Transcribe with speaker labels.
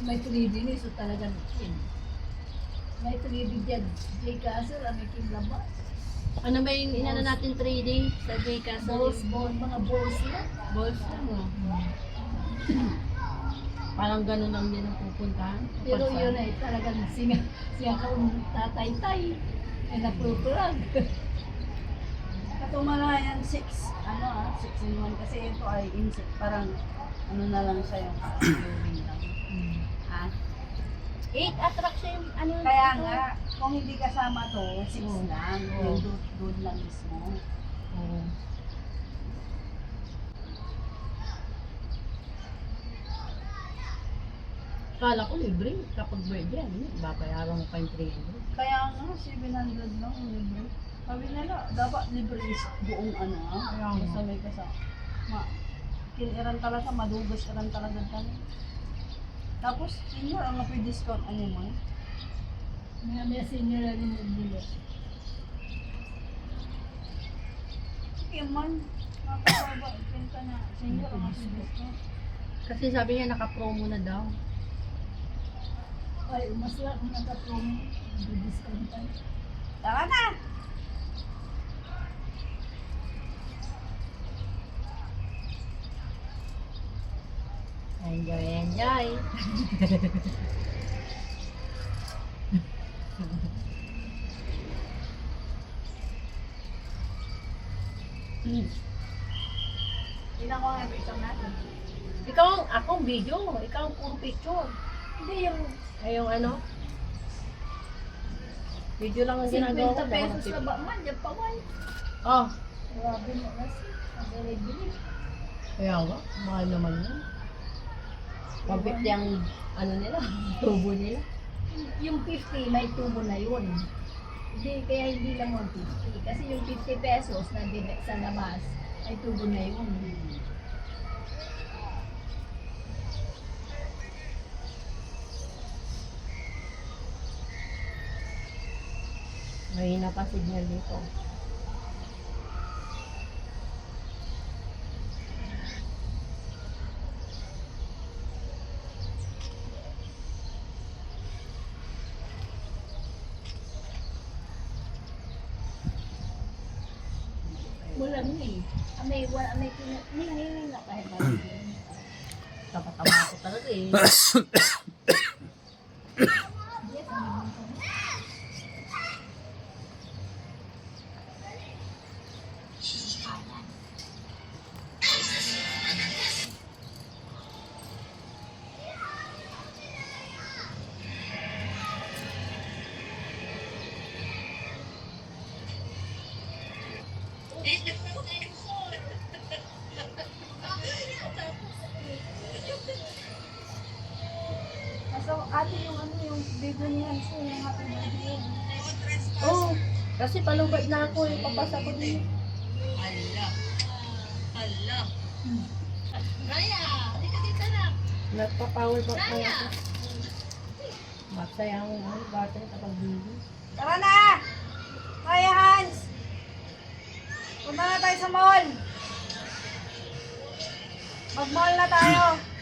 Speaker 1: May 3D ni so talagang may 3D dyan. J Castle, may kinlabas.
Speaker 2: Ano ba yung inano natin 3D sa J Castle?
Speaker 1: Mga balls na.
Speaker 2: Balls lang, oh. Parang ganun lang din ang pupuntahan.
Speaker 1: Pero yun ay talagang siya kaung tatay-tay. Ay napupulag.
Speaker 3: Katumala yan 6 in 1 kasi ito ay insect parang ano na lang siya yung viewing lang. Ah,
Speaker 2: 8 attraction, ano?
Speaker 3: kaya nga kung hindi kasama to 6 lang,
Speaker 2: Oo.
Speaker 3: yung doon lang mismo.
Speaker 2: Oo. Kala ko libre kapag birthday, ano? Babayaran mo pa yung 300.
Speaker 3: Kaya nga 700 lang libre. Sabi nila dapat libre is buong ano
Speaker 2: Kaya nga.
Speaker 3: sa may kasama. Kiniran talaga, madugas iran talaga kami. Tapos senior ang discount ano mo?
Speaker 1: May senior na rin yung bilo.
Speaker 3: Sige man, nakakaba ka na senior ang discount.
Speaker 2: Kasi sabi niya naka-promo na daw.
Speaker 1: Ay, mas lang kung nagka-promo. Discount tayo.
Speaker 3: Tara na!
Speaker 2: Enjoy, enjoy.
Speaker 3: Ilan ko nga isang natin?
Speaker 2: Ikaw, akong video. Ikaw ang puro picture.
Speaker 1: Hindi yung
Speaker 2: Ay, yung ano? Video lang ang ginagawa ko.
Speaker 1: 50 pesos na ba man, yung paway.
Speaker 2: Oh,
Speaker 1: Grabe mo na siya. Ang bili-bili.
Speaker 2: kaya nga. Mahal naman yun. Pag-50 ang ano nila, tubo nila.
Speaker 1: Yung 50, may tubo na yun. Hindi, kaya hindi lang 150. Kasi yung 50 pesos na sa labas, ay tubo na yun.
Speaker 2: Mahina pa signal dito.
Speaker 1: Wala mo eh. Amay na kahit ba.
Speaker 2: Tapatawa ko talaga eh.
Speaker 3: So, ate yung ano yung video niya so yung happy birthday.
Speaker 2: Oo. Kasi palubad na ako eh. Papasa ko din. Nagpa-power bank na ako. Magsaya ang ano, battery kapag video.
Speaker 3: Tara na! Kaya Hans! Punta na tayo sa mall! Mag-mall na tayo!